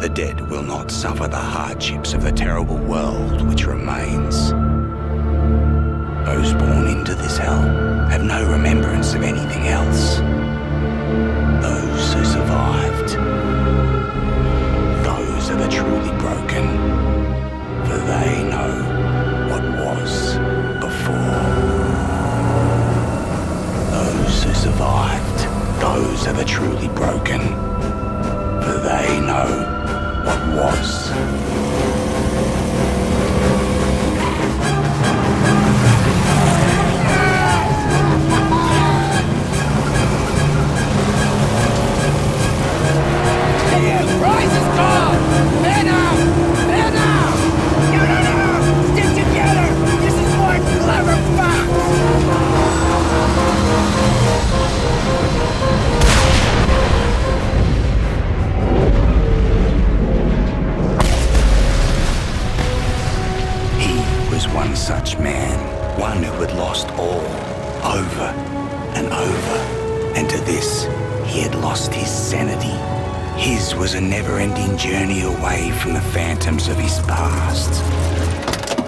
The dead will not suffer the hardships of the terrible world which remains. Those born into this hell have no remembrance of anything else. Those who survived, those are the truly broken, for they know what was before. Those who survived, those are the truly broken, for they know what was. Such man, one who had lost all, over and over, and to this he had lost his sanity. His was a never-ending journey away from the phantoms of his past.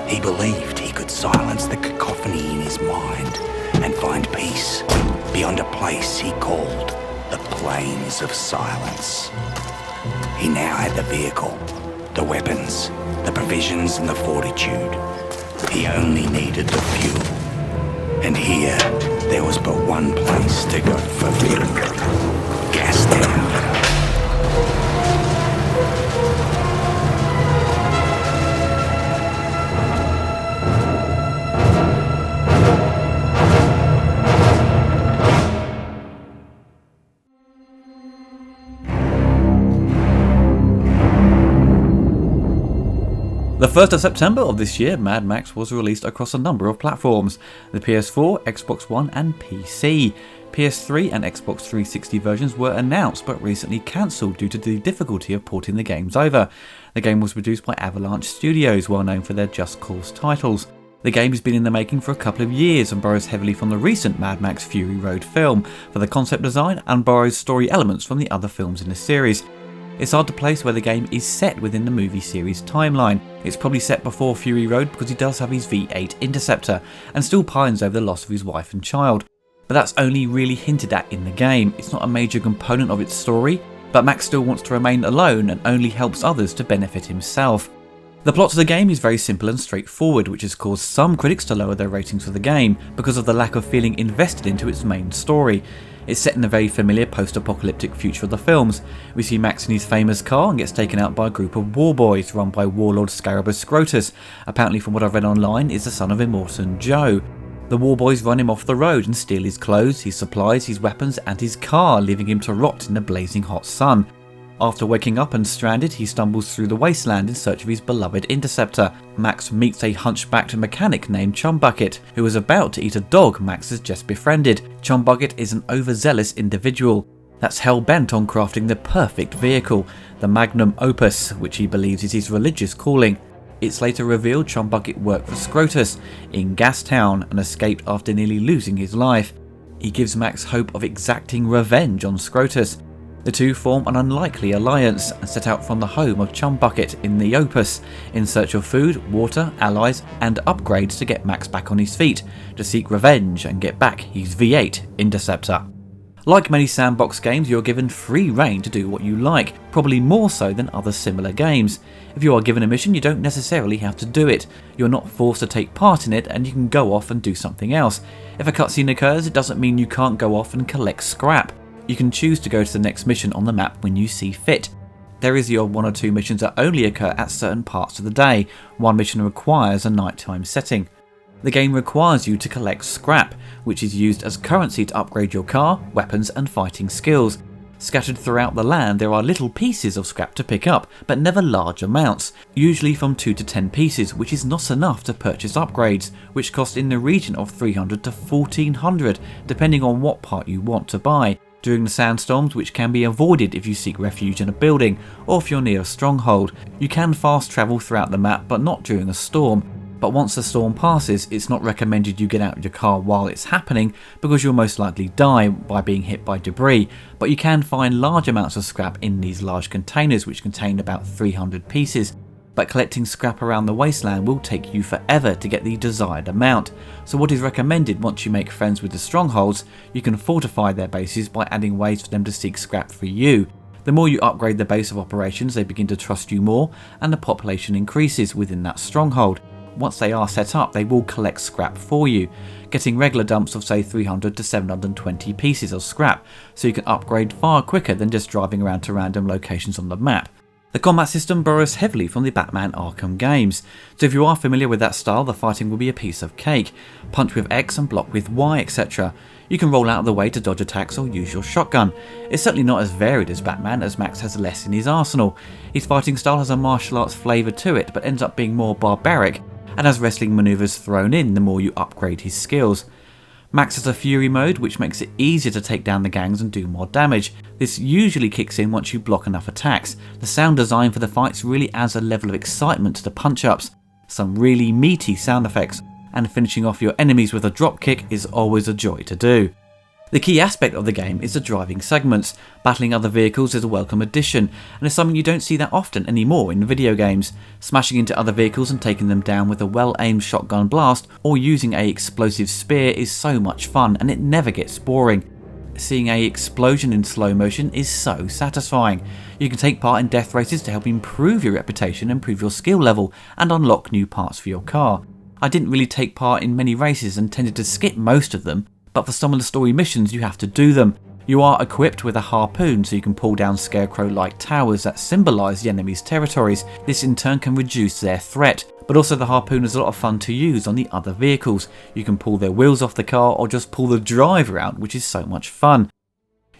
He believed he could silence the cacophony in his mind and find peace beyond a place he called the Plains of Silence. He now had the vehicle, the weapons, the provisions and the fortitude. He only needed the fuel. And here, there was but one place to go for fuel. Gastown. The 1st of September of this year, Mad Max was released across a number of platforms: the PS4, Xbox One and PC. PS3 and Xbox 360 versions were announced but recently cancelled due to the difficulty of porting the games over. The game was produced by Avalanche Studios, well known for their Just Cause titles. The game has been in the making for a couple of years and borrows heavily from the recent Mad Max Fury Road film for the concept design and borrows story elements from the other films in the series. It's hard to place where the game is set within the movie series timeline. It's probably set before Fury Road because he does have his V8 Interceptor and still pines over the loss of his wife and child. But that's only really hinted at in the game. It's not a major component of its story, but Max still wants to remain alone and only helps others to benefit himself. The plot of the game is very simple and straightforward, which has caused some critics to lower their ratings for the game because of the lack of feeling invested into its main story. It's set in the very familiar post-apocalyptic future of the films. We see Max in his famous car and gets taken out by a group of war boys run by warlord Scarabus Scrotus, apparently from what I've read online is the son of Immortan Joe. The war boys run him off the road and steal his clothes, his supplies, his weapons and his car, leaving him to rot in the blazing hot sun. After waking up and stranded, he stumbles through the wasteland in search of his beloved Interceptor. Max meets a hunchbacked mechanic named Chumbucket, who is about to eat a dog Max has just befriended. Chumbucket is an overzealous individual that's hell-bent on crafting the perfect vehicle, the magnum opus, which he believes is his religious calling. It's later revealed Chumbucket worked for Scrotus in Gastown and escaped after nearly losing his life. He gives Max hope of exacting revenge on Scrotus. The two form an unlikely alliance and set out from the home of Chumbucket in the Opus in search of food, water, allies and upgrades to get Max back on his feet, to seek revenge and get back his V8 Interceptor. Like many sandbox games, you're given free rein to do what you like, probably more so than other similar games. If you are given a mission, you don't necessarily have to do it. You're not forced to take part in it and you can go off and do something else. If a cutscene occurs, it doesn't mean you can't go off and collect scrap. You can choose to go to the next mission on the map when you see fit. There is the odd one or two missions that only occur at certain parts of the day. One mission requires a nighttime setting. The game requires you to collect scrap, which is used as currency to upgrade your car, weapons and fighting skills. Scattered throughout the land there are little pieces of scrap to pick up, but never large amounts, usually from 2 to 10 pieces, which is not enough to purchase upgrades, which cost in the region of 300 to 1400, depending on what part you want to buy. During the sandstorms, which can be avoided if you seek refuge in a building, or if you're near a stronghold, you can fast travel throughout the map but not during a storm. but once the storm passes, it's not recommended you get out of your car while it's happening because you'll most likely die by being hit by debris, but you can find large amounts of scrap in these large containers which contain about 300 pieces, but collecting scrap around the wasteland will take you forever to get the desired amount. So what is recommended once you make friends with the strongholds, you can fortify their bases by adding ways for them to seek scrap for you. The more you upgrade the base of operations, they begin to trust you more and the population increases within that stronghold. Once they are set up, they will collect scrap for you, getting regular dumps of say 300 to 720 pieces of scrap, so you can upgrade far quicker than just driving around to random locations on the map. The combat system borrows heavily from the Batman Arkham games, so if you are familiar with that style, the fighting will be a piece of cake. Punch with X and block with Y, etc. You can roll out of the way to dodge attacks or use your shotgun. It's certainly not as varied as Batman, as Max has less in his arsenal. His fighting style has a martial arts flavour to it, but ends up being more barbaric, and has wrestling manoeuvres thrown in the more you upgrade his skills. Max has a Fury mode which makes it easier to take down the gangs and do more damage. This usually kicks in once you block enough attacks. The sound design for the fights really adds a level of excitement to the punch-ups. Some really meaty sound effects, and finishing off your enemies with a drop kick is always a joy to do. The key aspect of the game is the driving segments. Battling other vehicles is a welcome addition, and is something you don't see that often anymore in video games. Smashing into other vehicles and taking them down with a well-aimed shotgun blast or using a explosive spear is so much fun, and it never gets boring. Seeing a explosion in slow motion is so satisfying. You can take part in death races to help improve your reputation, improve your skill level, and unlock new parts for your car. I didn't really take part in many races and tended to skip most of them, but for some of the story missions you have to do them. You are equipped with a harpoon, so you can pull down scarecrow-like towers that symbolise the enemy's territories. This in turn can reduce their threat, but also the harpoon is a lot of fun to use on the other vehicles. You can pull their wheels off the car or just pull the driver out, which is so much fun.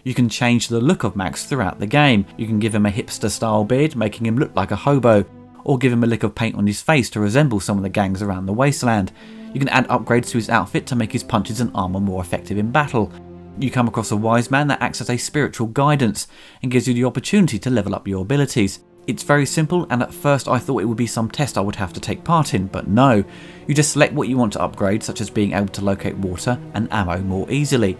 You can change the look of Max throughout the game. You can give him a hipster style beard, making him look like a hobo, or give him a lick of paint on his face to resemble some of the gangs around the wasteland. You can add upgrades to his outfit to make his punches and armour more effective in battle. You come across a wise man that acts as a spiritual guidance and gives you the opportunity to level up your abilities. It's very simple, and at first I thought it would be some test I would have to take part in, but no. You just select what you want to upgrade, such as being able to locate water and ammo more easily.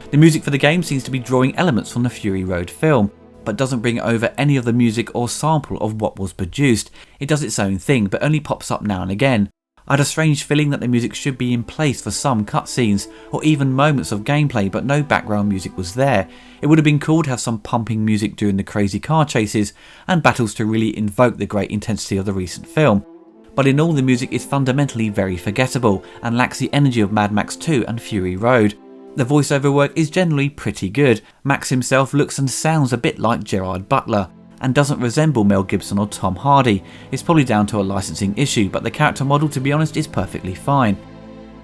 The music for the game seems to be drawing elements from the Fury Road film, but doesn't bring over any of the music or sample of what was produced. It does its own thing, but only pops up now and again. I had a strange feeling that the music should be in place for some cutscenes or even moments of gameplay, but no background music was there. It would have been cool to have some pumping music during the crazy car chases and battles to really invoke the great intensity of the recent film. But in all, the music is fundamentally very forgettable and lacks the energy of Mad Max 2 and Fury Road. The voiceover work is generally pretty good. Max himself looks and sounds a bit like Gerard Butler, and doesn't resemble Mel Gibson or Tom Hardy. It's probably down to a licensing issue, but the character model, to be honest, is perfectly fine.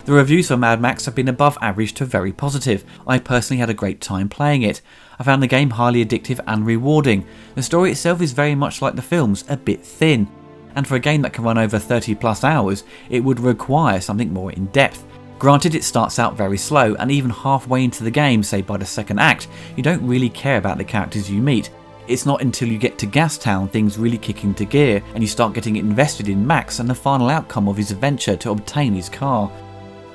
The reviews for Mad Max have been above average to very positive. I personally had a great time playing it. I found the game highly addictive and rewarding. The story itself is very much like the films, a bit thin, and for a game that can run over 30 plus hours, it would require something more in depth. Granted, it starts out very slow, and even halfway into the game, say by the second act, you don't really care about the characters you meet. It's not until you get to Gastown things really kick into gear and you start getting invested in Max and the final outcome of his adventure to obtain his car.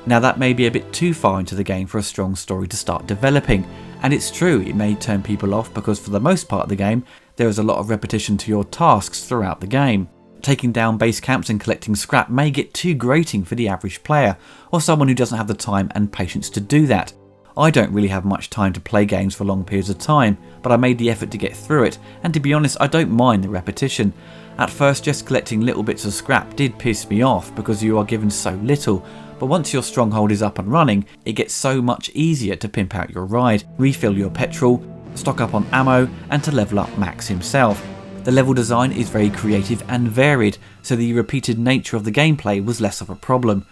Now that may be a bit too far into the game for a strong story to start developing, and it's true it may turn people off because for the most part of the game there is a lot of repetition to your tasks throughout the game. Taking down base camps and collecting scrap may get too grating for the average player or someone who doesn't have the time and patience to do that. I don't really have much time to play games for long periods of time, but I made the effort to get through it, and to be honest I don't mind the repetition. At first just collecting little bits of scrap did piss me off because you are given so little, but once your stronghold is up and running, it gets so much easier to pimp out your ride, refill your petrol, stock up on ammo, and to level up Max himself. The level design is very creative and varied, so the repeated nature of the gameplay was less of a problem.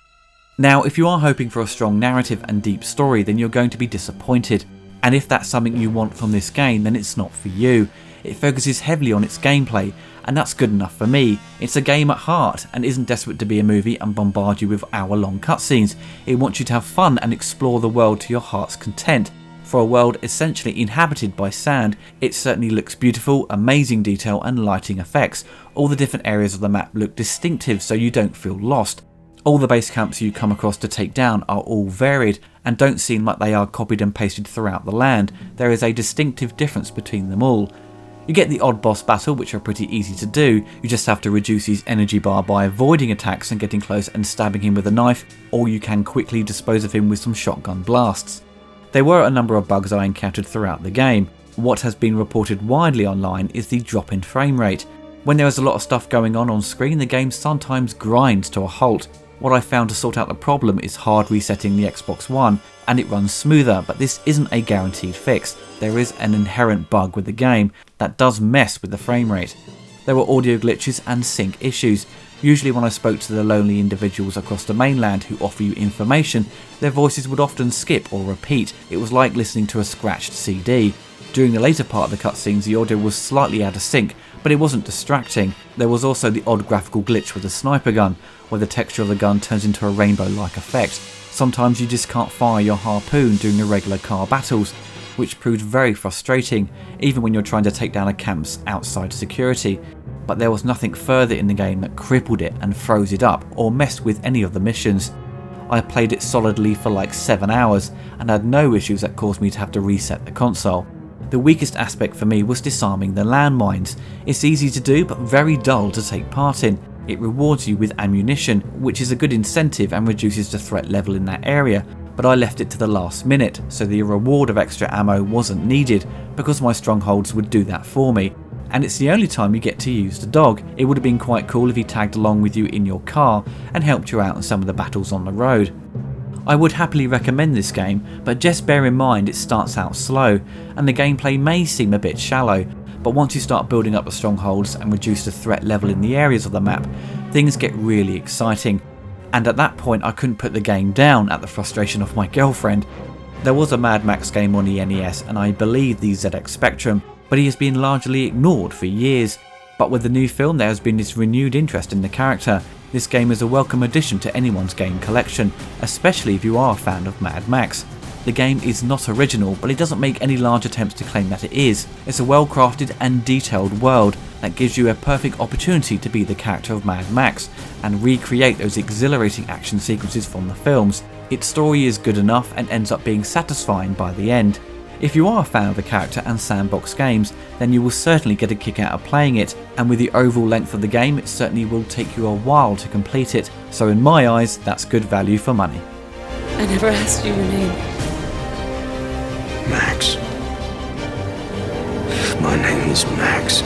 Now, if you are hoping for a strong narrative and deep story, then you're going to be disappointed. And if that's something you want from this game, then it's not for you. It focuses heavily on its gameplay, and that's good enough for me. It's a game at heart, and isn't desperate to be a movie and bombard you with hour-long cutscenes. It wants you to have fun and explore the world to your heart's content. For a world essentially inhabited by sand, it certainly looks beautiful, amazing detail and lighting effects. All the different areas of the map look distinctive so you don't feel lost. All the base camps you come across to take down are all varied and don't seem like they are copied and pasted throughout the land. There is a distinctive difference between them all. You get the odd boss battle, which are pretty easy to do. You just have to reduce his energy bar by avoiding attacks and getting close and stabbing him with a knife, or you can quickly dispose of him with some shotgun blasts. There were a number of bugs I encountered throughout the game. What has been reported widely online is the drop in frame rate. When there is a lot of stuff going on screen, the game sometimes grinds to a halt. What I found to sort out the problem is hard resetting the Xbox One, and it runs smoother, but this isn't a guaranteed fix. There is an inherent bug with the game that does mess with the frame rate. There were audio glitches and sync issues. Usually when I spoke to the lonely individuals across the mainland who offer you information, their voices would often skip or repeat. It was like listening to a scratched CD. During the later part of the cutscenes, the audio was slightly out of sync, but it wasn't distracting. There was also the odd graphical glitch with the sniper gun, where the texture of the gun turns into a rainbow-like effect. Sometimes you just can't fire your harpoon during the regular car battles, which proved very frustrating, even when you're trying to take down a camp's outside security. But there was nothing further in the game that crippled it and froze it up, or messed with any of the missions. I played it solidly for like 7 hours, and had no issues that caused me to have to reset the console. The weakest aspect for me was disarming the landmines. It's easy to do, but very dull to take part in. It rewards you with ammunition, which is a good incentive and reduces the threat level in that area, but I left it to the last minute, so the reward of extra ammo wasn't needed, because my strongholds would do that for me. And it's the only time you get to use the dog. It would have been quite cool if he tagged along with you in your car and helped you out in some of the battles on the road. I would happily recommend this game, but just bear in mind it starts out slow, and the gameplay may seem a bit shallow, but once you start building up the strongholds and reduce the threat level in the areas of the map, things get really exciting. And at that point I couldn't put the game down at the frustration of my girlfriend. There was a Mad Max game on the NES and I believe the ZX Spectrum, but he has been largely ignored for years. But with the new film there has been this renewed interest in the character. This game is a welcome addition to anyone's game collection, especially if you are a fan of Mad Max. The game is not original, but it doesn't make any large attempts to claim that it is. It's a well crafted and detailed world that gives you a perfect opportunity to be the character of Mad Max and recreate those exhilarating action sequences from the films. Its story is good enough and ends up being satisfying by the end. If you are a fan of the character and sandbox games, then you will certainly get a kick out of playing it, and with the overall length of the game it certainly will take you a while to complete it, so in my eyes that's good value for money. I never asked you your name. Max. My name is Max.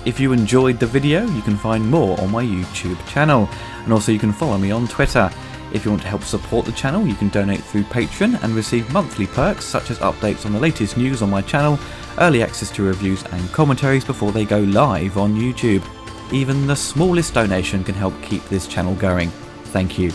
If you enjoyed the video, you can find more on my YouTube channel, and also you can follow me on Twitter. If you want to help support the channel, you can donate through Patreon and receive monthly perks such as updates on the latest news on my channel, early access to reviews and commentaries before they go live on YouTube. Even the smallest donation can help keep this channel going. Thank you.